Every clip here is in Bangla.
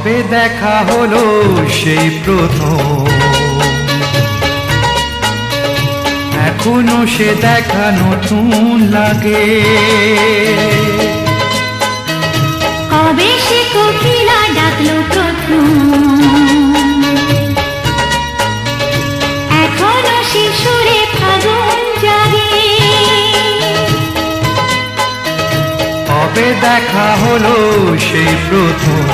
কবে দেখা হলো সেই প্রথম, এখনো সে দেখা নতুন লাগে। কবে সে কোকিলা ডাকলো প্রথম, এখনো সে সুরে ফাগুন জাগে। কবে দেখা হলো সেই প্রথম,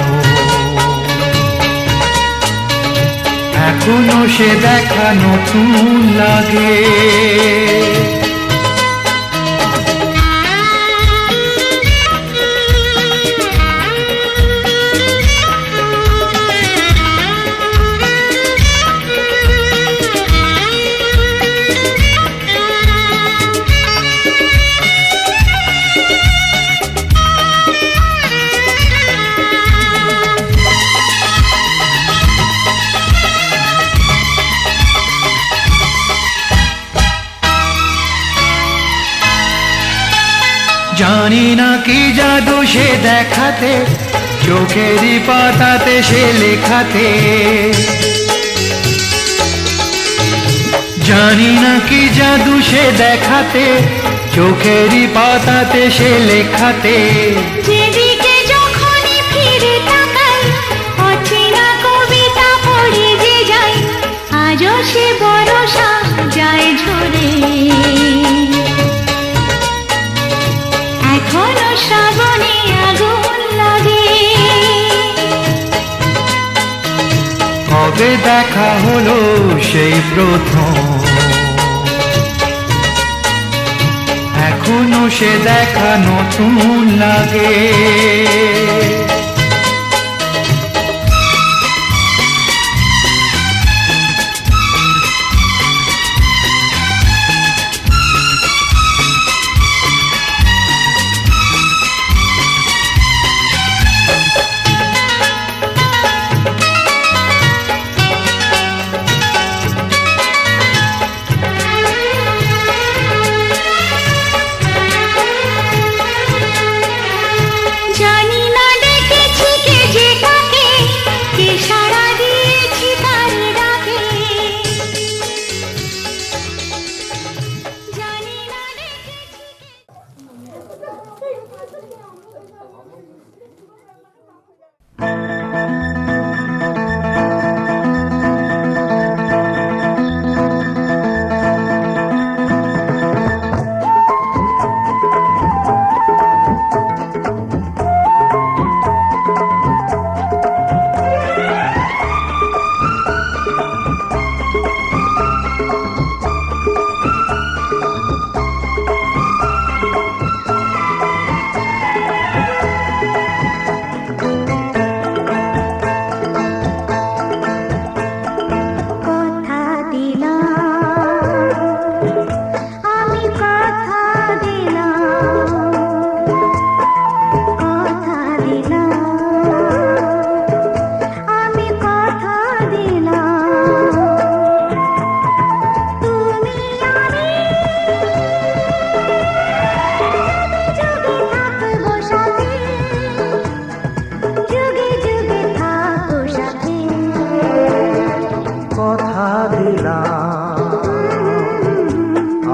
এখনো সে দেখা নতুন লাগে। জানি না কি জাদু সে দেখাতে, চোখেরই পাতাতে সে লেখাতে। জানি না কি জাদু সে দেখাতে, চোখেরই পাতাতে সে লেখাতে। যেদিকে যখনই ফিরে তাকাই, অচেনা কবিতা পড়ে যে যাই, আজও সে বরষা যায় ঝরে। এখনো শ্রাবণে আগুন লাগে। কবে দেখা হলো সেই প্রথম, এখনো সে দেখা নতুন লাগে। জানি না ডেকেছি কে যে কাকে, কে সাড়া দিয়েছি তার ডাকে। জানি না ডেকেছি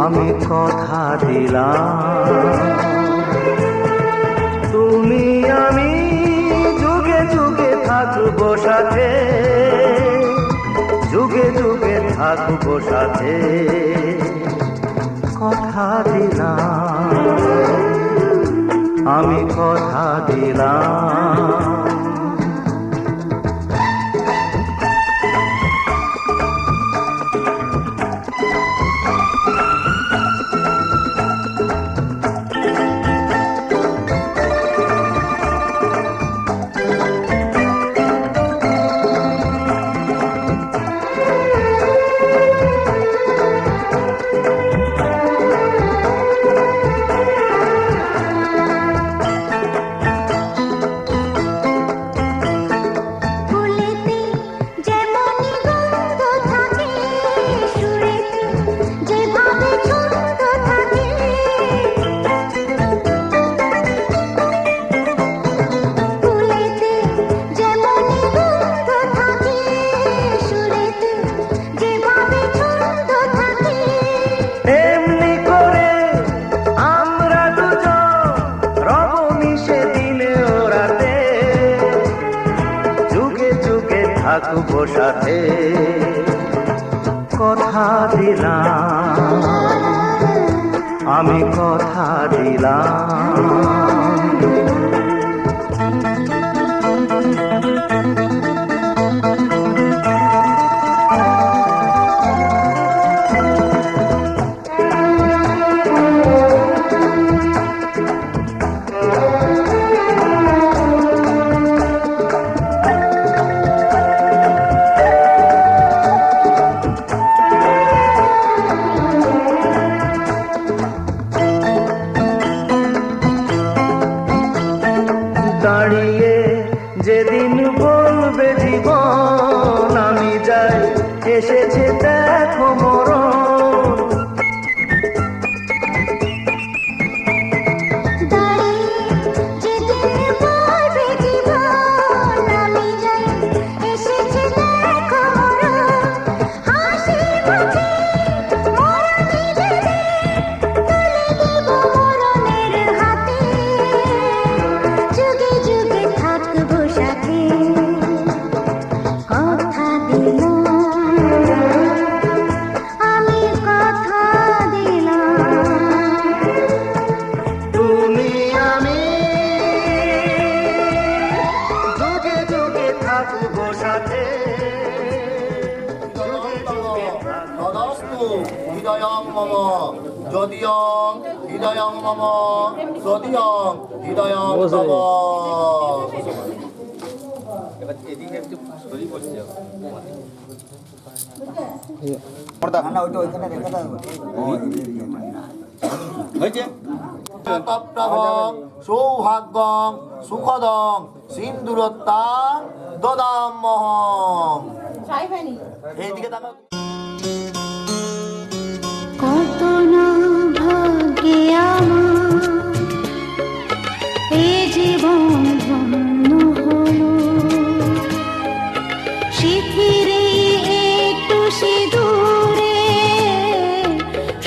আমি কথা দিলাম, তুমি আমি যুগে যুগে থাকবো সাথে, যুগে যুগে থাকবো সাথে। কথা দিলাম, আমি কথা দিলাম। থাকবো সাথে, কথা দিলাম, আমি কথা দিলাম। দাঁড়িয়ে যেদিন বলবে জীবন আমি যাই, এসেছে দেখো মরণ। হৃদয়ং মম যদিয়ং হৃদয়ং মম যদিয়ং হৃদয়ং তব। সৌভাগ্যং সুখদং সিন্দুরত্তাং দদামহং। এইদিকে তাকাও। কত না ভাগ্যে আমার এ জীবন ধন্য হলো, শিথিরে একটু সিঁদুরে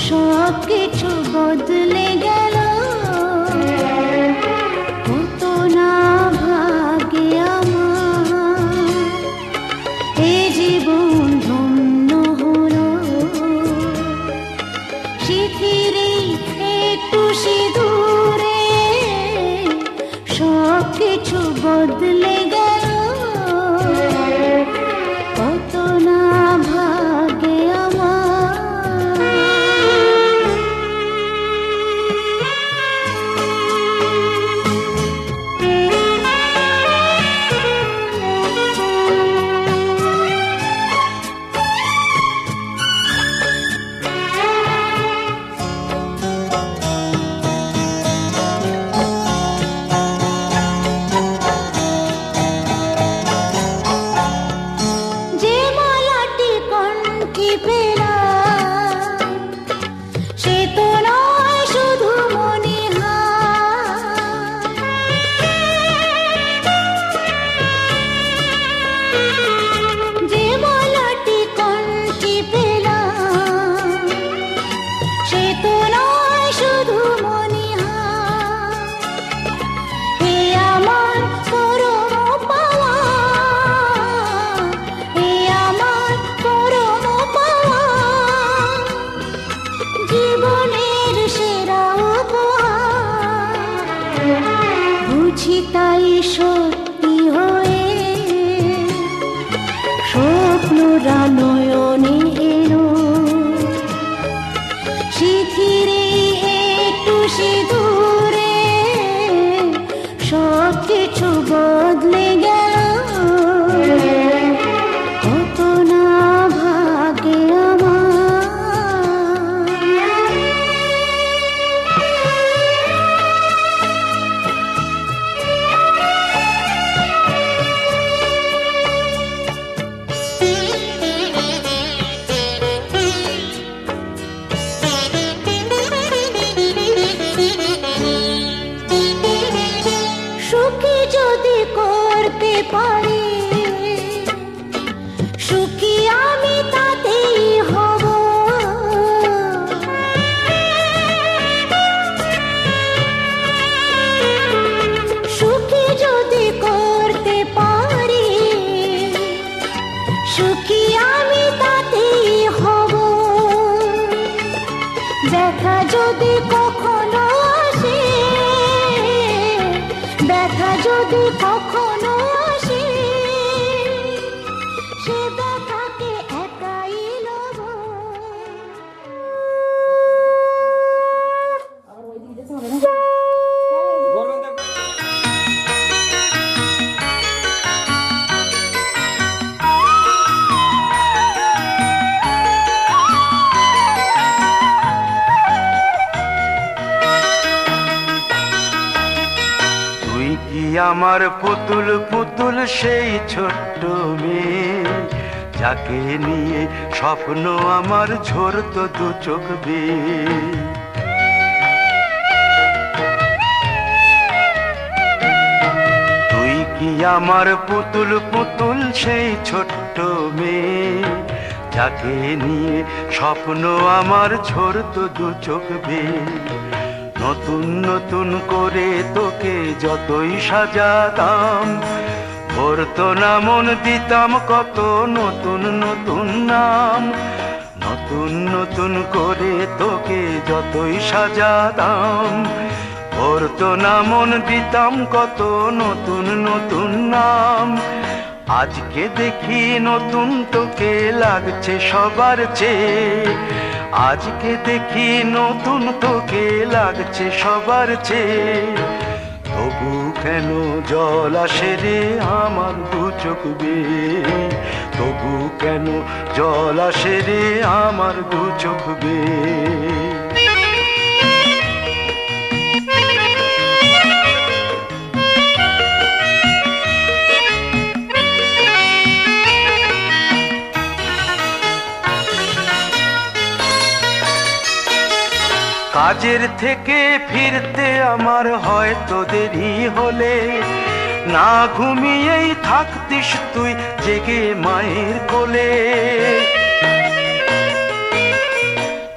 সব কিছু বদলে গেল। কত না ভাগ্যে আমার এ জীবন ধন্য হলো, শিথিরে একটু সিঁদুরে সব কিছু বদলে গেল। কত না ভাগ্যে আমার। যে মালাটি কণ্ঠে পেলাম সে তো নয় শুধু মণিহার, যে মালাটি কণ্ঠে পেলাম সে তো নয় শুধু মণিহার। হে আমার পরম পাওয়া, হে আমার পরম পাওয়া, জীবনের সেরা উপহার। বুঝি তাই সত্যি হয়ে স্বপ্নরা নয়নে এলো, শিথিরে একটু সিঁদুরে সব কিছু বদলে গেল। কত না ভাগ্যে আমার। সুখী যদি যদি কখনো আসে, ব্যথা যদি কখনো আসে, সে ব্যথাকে একাই লব। তুই কি আমার পুতুল পুতুল সেই ছোট্ট মেয়ে, যাকে নিয়ে স্বপ্ন আমার ঝরতো দু চোখ বেয়ে। তুই কি আমার পুতুল পুতুল সেই ছোট্ট মেয়ে, যাকে নিয়ে স্বপ্ন আমার ঝরতো দু চোখ বেয়ে। নতুন নতুন করে তোকে যতই সাজাতাম, ভরতো না মন, দিতাম কত নতুন নতুন নাম। নতুন নতুন করে তোকে যতই সাজাতাম, ভরতো না মন, দিতাম কত নতুন নতুন নাম। আজকে দেখি নতুন তোকে লাগছে সবার চেয়ে, আজকে দেখি নতুন তোকে লাগছে সবার চেয়ে। তবু কেন জল আসে রে আমার দু চোখ বেয়ে, তবু কেন জল আসে রে আমার দু চোখ বেয়ে। কাজের থেকে ফিরতে আমার হয়তো দেরি হলে, না ঘুমিয়েই থাকতিস তুই জেগে মায়ের কোলে।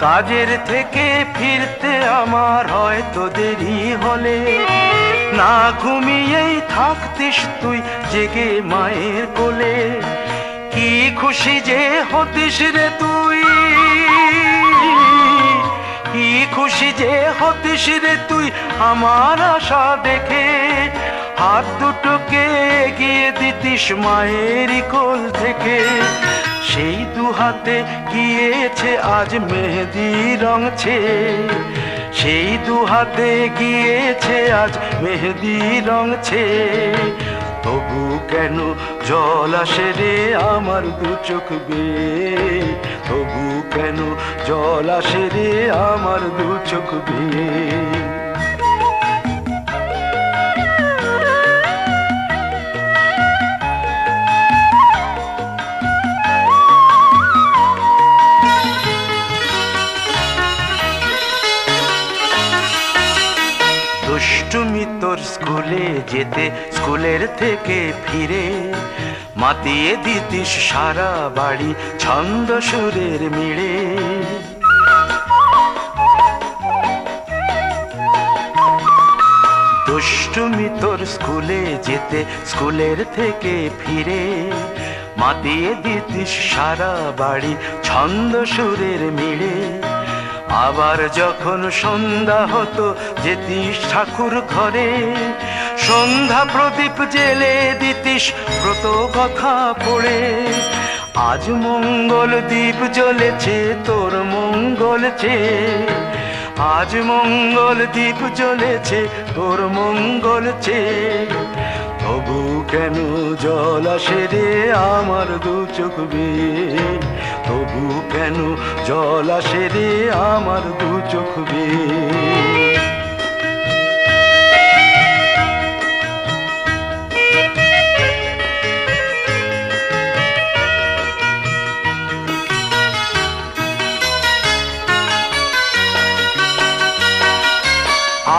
কাজের থেকে ফিরতে আমার হয়তো দেরি হলে, না ঘুমিয়েই থাকতিস তুই জেগে মায়ের কোলে। কি খুশি যে হতিস রে তুই, কি খুশি যে হতিস রে তুই আমার আশা দেখে। হাত দুটোকে এগিয়ে দিতিস মায়েরই কোল থেকে, সেই দু হাতে গিয়েছে আজ মেহেদি রং ছেয়ে। সেই দু হাতে গিয়েছে আজ মেহেদি রং ছেয়ে। তবু কেন জল আসে রে আমার দু চোখ বেয়ে, তবু কেন জল আসে রে আমার দু চোখ বেয়ে। দুষ্টুমি তোর স্কুলে যেতে, স্কুলের থেকে ফিরে মাতিয়ে দিতিস সারা বাড়ি ছন্দ সুরের মিড়ে। দুষ্টুমি তোর স্কুলে যেতে, স্কুলের থেকে ফিরে মাতিয়ে দিতিস সারা বাড়ি ছন্দ সুরের মিড়ে। আবার যখন সন্ধ্যা হতো যেতিস ঠাকুর ঘরে, সন্ধ্যা প্রদীপ জেলে দিতিস ব্রত কথা পড়ে। আজ মঙ্গল দ্বীপ জ্বলেছে তোর মঙ্গল চেয়ে, আজ মঙ্গল দ্বীপ জ্বলেছে তোর মঙ্গল চেয়ে। তবু কেন জল আসে রে আমার দু চোখ বেয়ে, তবু কেন জল আসে রে আমার দু চোখ বেয়ে।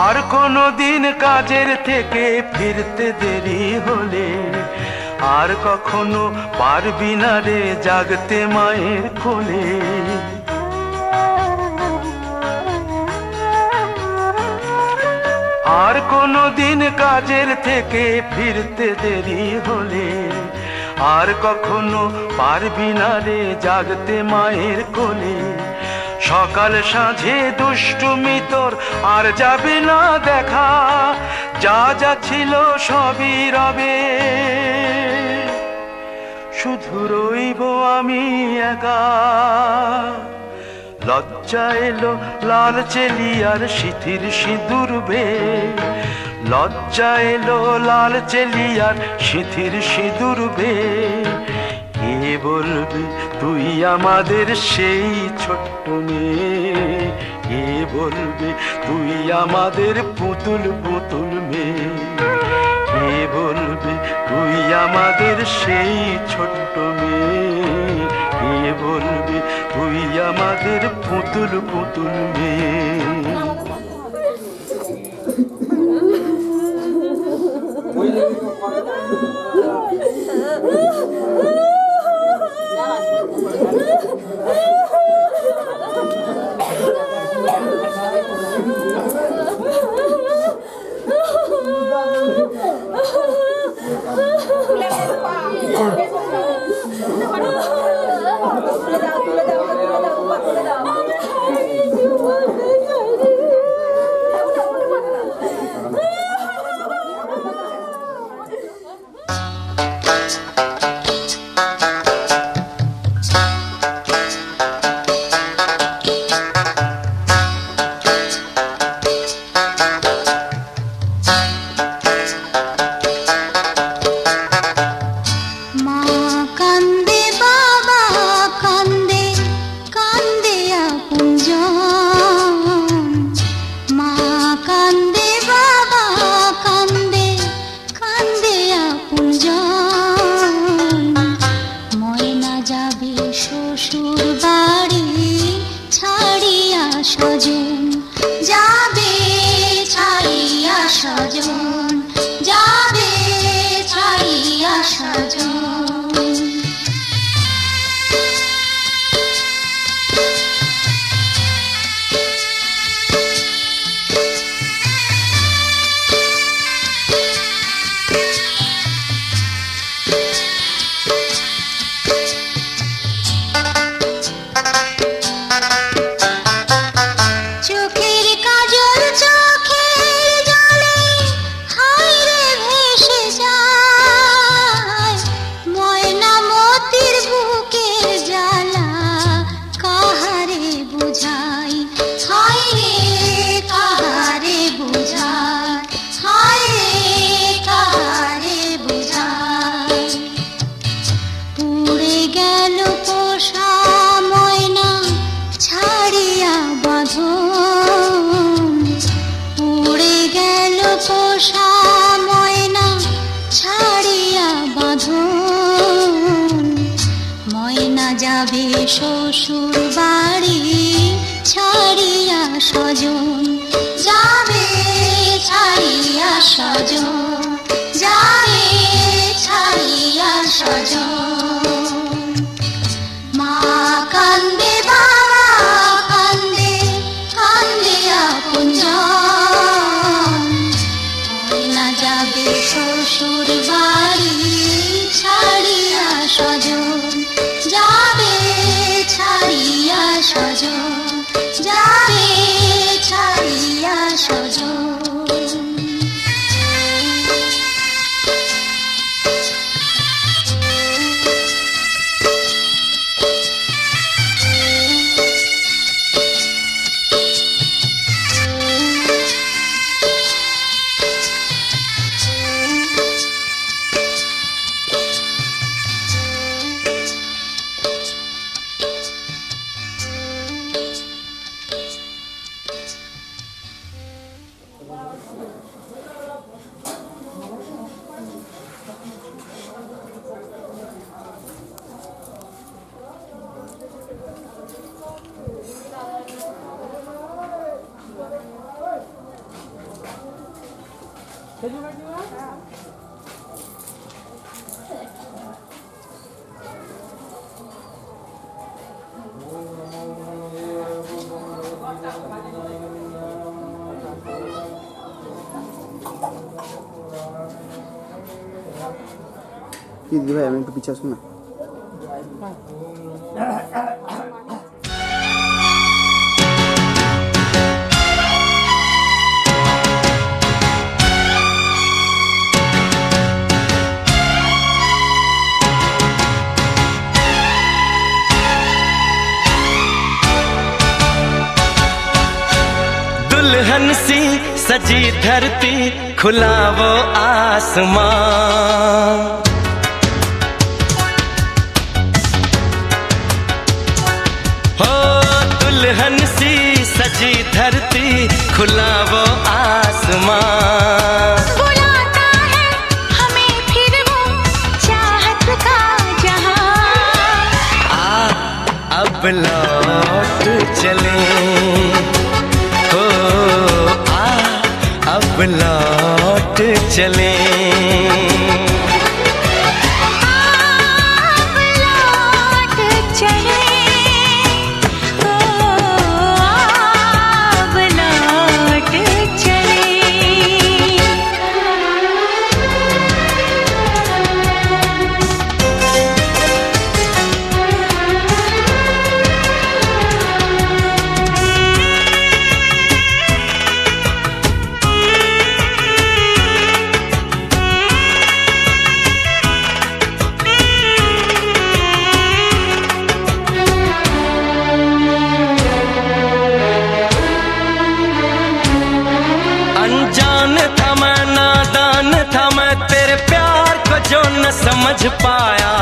আর কোনো দিন কাজের থেকে ফিরতে দেরি হলে, আর কখনো পারবি না রে জাগতে মায়ের কোলে। আর কোনো দিন কাজের থেকে ফিরতে দেরি হলে, আর কখনো পারবি না রে জাগতে মায়ের কোলে। সকাল সাঁঝে দুষ্টুমি তোর আর যাবে না দেখা, যা যা ছিল সবই রবে, শুধু রইব আমি একা। লজ্জা এলো লাল চেলিয়ার সিথির সিঁদুর বে, লজ্জা এলো লাল চেলিয়ার সিথির সিঁদুর বে। কে বলবে তুই আমাদের সেই ছোট্ট মেয়ে, কে বলবে তুই আমাদের পুতুল পুতুল মেয়ে, কে বলবে তুই আমাদের সেই ছোট্ট মেয়ে, কে বলবে তুই আমাদের পুতুল পুতুল মেয়ে। যাবে শ্বশুর বাড়ি ছাড়িয়া স্বজন, যাবে ছাড়িয়া স্বজন, যাবে ছাড়িয়া স্বজন। মা কান্দে বাবা কান্দে, কান্দে আপনজন, ময়না যাবে শ্বশুর বাড়ি ছাড়িয়া স্বজন, যাবে ছাড়িয়া স্বজন, যাবে ছাড়িয়া স্বজন। কি দিদি ভাই, আমি একটু পিছিয়ে আসুন না। सजी धरती खुला वो आसमां, हो दुल्हन सी सजी धरती खुला वो आसमां, बुलाता है हमें फिर वो चाहत का जहां। अब लौट चले, हो अब लौट चले, अब लौट चले, ओ अब लौट चले। अनजान था मैं, नादान था मैं, तेरे प्यार को जो न समझ पाया।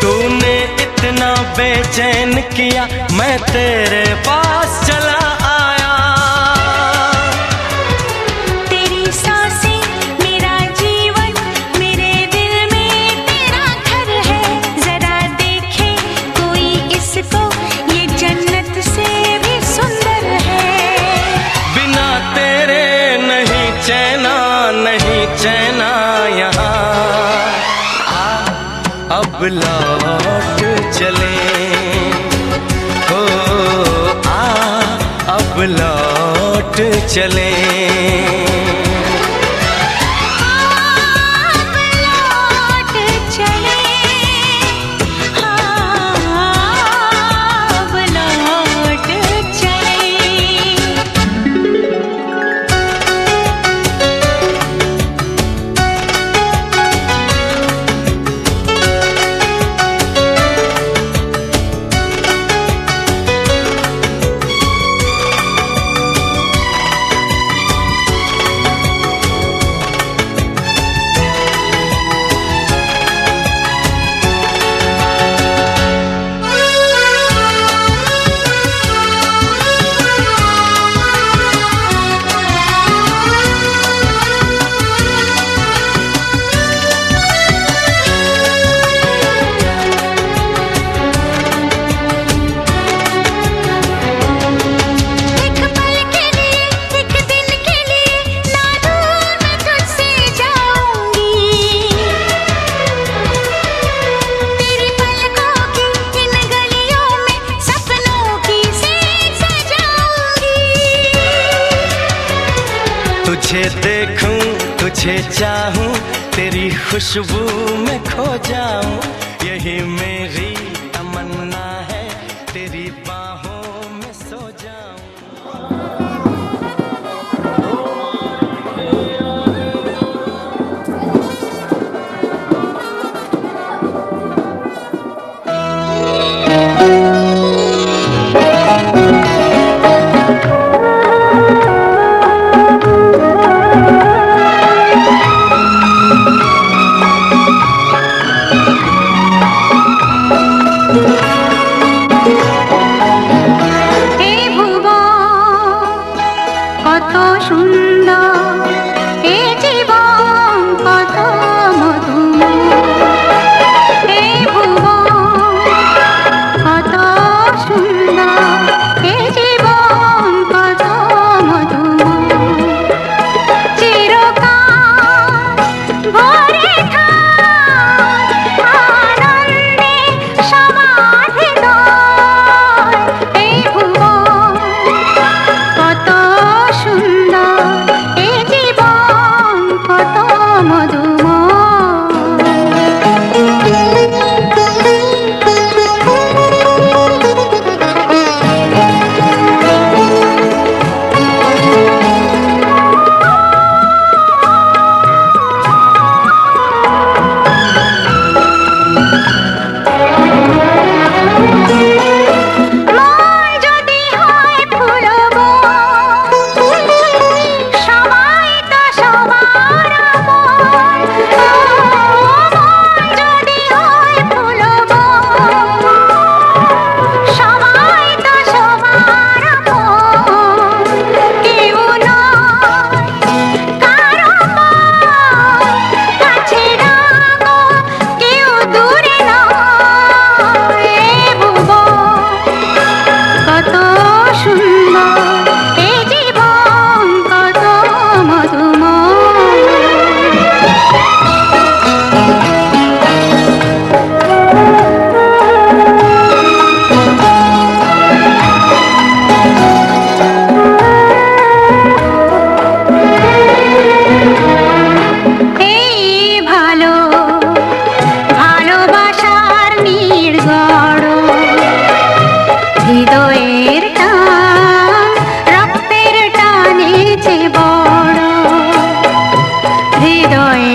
तूने इतना बेचैन किया, मैं तेरे पास चला आया। तेरी सांसें मेरा जीवन, मेरे दिल में तेरा घर है। जरा देखे कोई इसको, ये जन्नत से भी सुंदर है। बिना तेरे नहीं चैना, नहीं चैना यहाँ। अब लौट चले, हो अब लौट चले, अब लौट चले, हाँ अब लौट चले। एक पल के लिए, एक दिन के लिए, ना दूर मैं तुझसे जाऊंगी। तेरी पलकों की इन गलियों में सपनों की सेज सजाऊंगी। तुझे देखूं, तुझे चाहूं, तेरी खुशबू में खो जाऊं। यही मेरी तमन्ना है, तेरी बाहों में सो जाऊं। হৃদয়ে